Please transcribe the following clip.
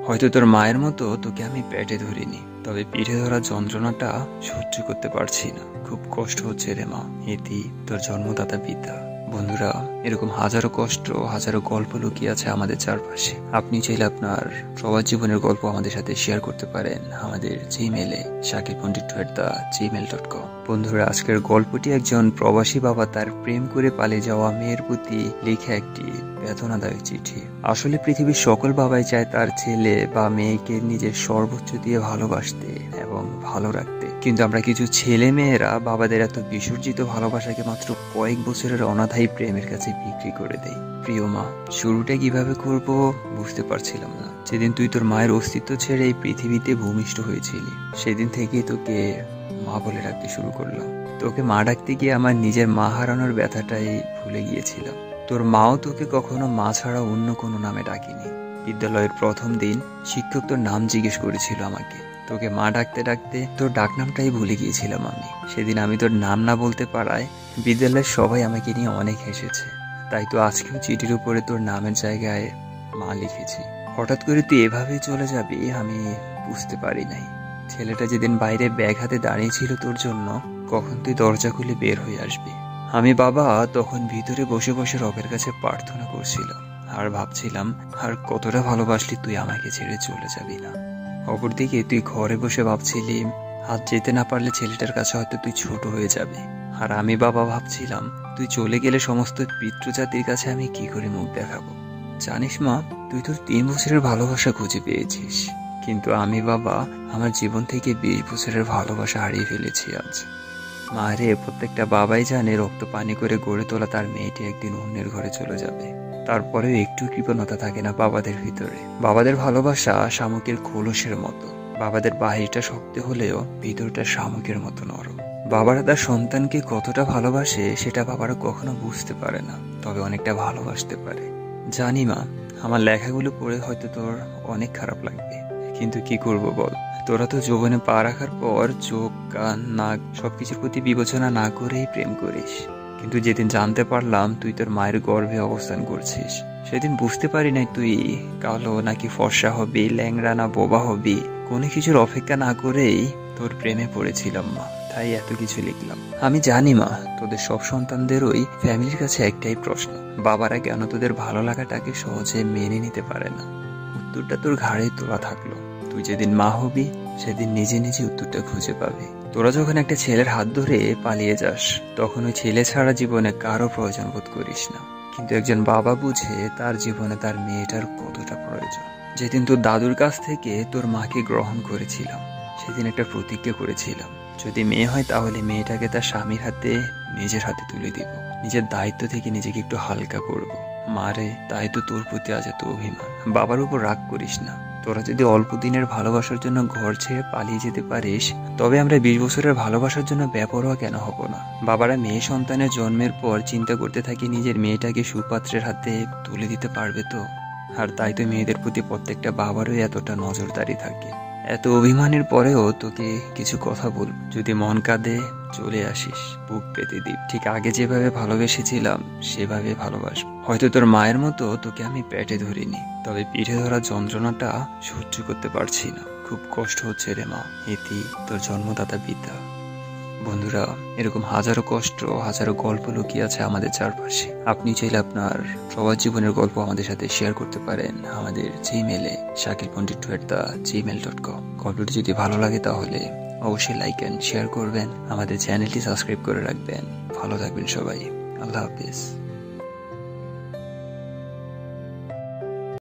হয়তো তোর মায়ের মতো তোকে আমি পেটে ধরিনি, তবে পিঠে ধরা যন্ত্রণাটা সহ্য করতে পারছি না। খুব কষ্ট হচ্ছে রে মা, এটি তোর জন্মদাতা পিতা। বন্ধুরা, এরকম হাজারো কষ্ট, হাজারো গল্প লুকিয়ে আছে আমাদের চারপাশে। আপনি চাইলে আপনার সবার জীবনের গল্প আমাদের সাথে শেয়ার করতে পারেন আমাদের জিমেলে shakilpandit@gmail.com। বন্ধুরা, আজকের গল্পটি একজন প্রবাসী বাবা তার প্রেম করে পালিয়ে যাওয়া মেয়ের প্রতি লেখা একটি বেদনাদায়ক চিঠি। আসলে পৃথিবীর সকল বাবাই চায় তার ছেলে বা মেয়েকে নিজের সর্বোচ্চ দিয়ে ভালোবাসতে এবং ভালো রাখতে, কিন্তু আমরা কিছু ছেলে মেয়েরা বাবাদের এত বিসর্জিত ভালোবাসাকে মাত্র কয়েক বছরের অনাথায়ী প্রেমের কাছে বিক্রি করে দেয়। প্রিয় মা, শুরুটা কিভাবে করব বুঝতে পারছিলাম না। যেদিন তুই তোর মায়ের অস্তিত্ব ছেড়ে এই পৃথিবীতে ভূমিষ্ঠ হয়েছিলি, সেদিন থেকেই তোকে মা বলে ডাকতে শুরু করলাম। তোকে মা ডাকতে গিয়ে আমার নিজের মা হারানোর ব্যথাটাই ভুলে গিয়েছিলাম। তোর মাও তোকে কখনো মা ছাড়া অন্য কোনো নামে ডাকিনি। বিদ্যালয়ের প্রথম দিন শিক্ষক তোর নাম জিজ্ঞেস করেছিল আমাকে। তোকে মা ডাকতে ডাকতে তোর ডাকনামটাই ভুলে গিয়েছিলাম আমি। সেদিন আমি তোর নাম না বলতে পারায় বিদ্যালয়ের সবাই আমাকে নিয়ে অনেক হেসেছে। তাই তো আজকেও চিঠির উপরে তোর নামের জায়গায় মা লিখেছি। হঠাৎ করে তুই এভাবেই চলে যাবি আমি বুঝতে পারি নাই। ছেলেটা যেদিন বাইরে ব্যাগ হাতে দাঁড়িয়েছিল তোর জন্য, কখন তুই দরজা খুলে বের হয়ে আসবি। আমি বাবা তখন ভিতরে বসে বসে রবের কাছে প্রার্থনা করছিলাম আর ভাবছিলাম, আর কতটা ভালোবাসলি তুই আমাকে ছেড়ে চলে যাবি না। অপরদিকে তুই ঘরে বসে ভাবছিলি আজ যেতে না পারলে ছেলেটার কাছে হয়তো তুই ছোট হয়ে যাবে। আর আমি বাবা ভাবছিলাম তুই চলে গেলে সমস্ত পিতৃজাতির কাছে আমি কি করে মুখ দেখাবো। জানিস মা, তুই তোর 3 বছরের ভালোবাসা খুঁজে পেয়েছিস, কিন্তু আমি বাবা আমার জীবন থেকে 20 বছরের ভালোবাসা হারিয়ে ফেলেছি আজ। মা রে, প্রত্যেকটা বাবাই জানে রক্ত পানি করে গড়ে তোলা তার মেয়েটি একদিন অন্যের ঘরে চলে যাবে। তারপরেও একটু কৃপণতা থাকে না বাবাদের ভিতরে। বাবাদের ভালোবাসা শামুকের খোলসের মতো। বাবাদের বাহিরটা শক্ত হলেও ভিতরটা শামুকের মতো নরম। বাবারা তার সন্তানকে কতটা ভালোবাসে সেটা বাবারা কখনো বুঝতে পারে না, তবে অনেকটা ভালোবাসতে পারে। জানি মা, আমার লেখাগুলো পড়ে হয়তো তোর অনেক খারাপ লাগবে, কিন্তু কি করব বল। তোরা তো যৌবনে পা রাখার পর চোখ, কান, নাক সবকিছুর প্রতি বিবেচনা না করেই প্রেম করিস। কিন্তু যেদিন জানতে পারলাম তুই তোর মায়ের গর্ভে অবস্থান করছিস, সেদিন বুঝতে পারি নাই তুই কালো নাকি ফর্সা হবি, ল্যাংড়া না বোবা হবি। কোনো কিছুর অপেক্ষা না করেই তোর প্রেমে পড়েছিলাম মা, তাই এত কিছু লিখলাম। আমি জানি মা, তোদের সব সন্তানদেরই ফ্যামিলির কাছে একটাই প্রশ্ন, বাবারা কেন তোদের ভালো লাগাটাকে সহজে মেনে নিতে পারে না। উত্তরটা তোর ঘাড়ে তোলা থাকলো। তুই যেদিন মা হবি সেদিন নিজে নিজে উত্তরটা খুঁজে পাবি। তোরা যখন একটা ছেলের হাত ধরে পালিয়ে যাস, তখন ওই ছেলে ছাড়া জীবনে কারো প্রয়োজন বোধ করিস না, কিন্তু একজন বাবা বুঝে তার জীবনে তার মেয়েটার কতটা প্রয়োজন। যেদিন তোর দাদুর কাছ থেকে তোর মাকে গ্রহণ করেছিলাম, সেদিন একটা প্রতিজ্ঞা করেছিলাম, যদি মেয়ে হয় তাহলে মেয়েটাকে তার স্বামীর হাতে নিজের হাতে তুলে দিব, নিজের দায়িত্ব থেকে নিজেকে একটু হালকা করব। মারে, তাই তো তোর প্রতি আজ এত অভিমান। বাবার উপর রাগ করিস না। তোরা যদি অল্প দিনের ভালোবাসার জন্য ঘর ছেড়ে পালিয়ে যেতে পারিস, তবে আমরা 20 বছরের ভালোবাসার জন্য বেপরোয়া কেন হব না। বাবারা মেয়ে সন্তানের জন্মের পর চিন্তা করতে থাকি নিজের মেয়েটাকে সুপাত্রের হাতে তুলে দিতে পারবে তো। আর তাই তো মেয়েদের প্রতি প্রত্যেকটা বাবারই এতটা নজরদারি থাকে। এত অভিমানের পরেও তোকে কিছু কথা বল, যদি মন কাঁদে চলে আসিস, বুক পেতে দিই। ঠিক আগে যেভাবে ভালোবেসেছিলাম সেভাবে ভালোবাস। হয়তো তোর মায়ের মতো তোকে আমি পেটে ধরিনি, তবে পিঠে ধরা যন্ত্রণাটা সহ্য করতে পারছি না। খুব কষ্ট হচ্ছে রে মা, এটি তোর জন্মদাতা পিতা। বন্ধুরা, এরকম হাজারো কষ্ট, হাজারো গল্প লুকিয়ে আছে আমাদের চারপাশে। আপনি চাইলে আপনার সবার জীবনের গল্প আমাদের সাথে শেয়ার করতে পারেন আমাদের জিমেলে shakilpandit@gmail.com। গল্পটি যদি ভালো লাগে তাহলে অবশ্যই লাইক এন্ড শেয়ার করবেন, আমাদের চ্যানেলটি সাবস্ক্রাইব করে রাখবেন। ভালো থাকবেন সবাই, আল্লাহ হাফেজ।